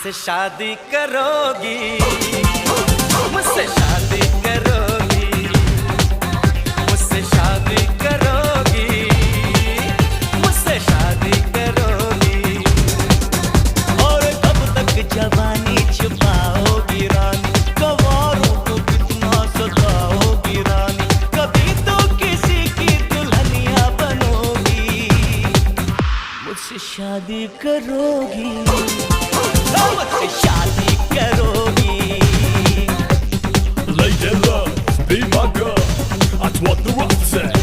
मुझसे शादी करोगी, मुझसे शादी करोगी, मुझसे शादी करोगी, मुझसे शादी करोगी। और कब तक जवानी छुपाओगी रानी, गवारों को कितना सताओगी रानी, कभी तो किसी की दुल्हनिया बनोगी, मुझसे शादी करोगी, मुझसे शादी करोगी। Lady love, be my girl, that's what the rock said.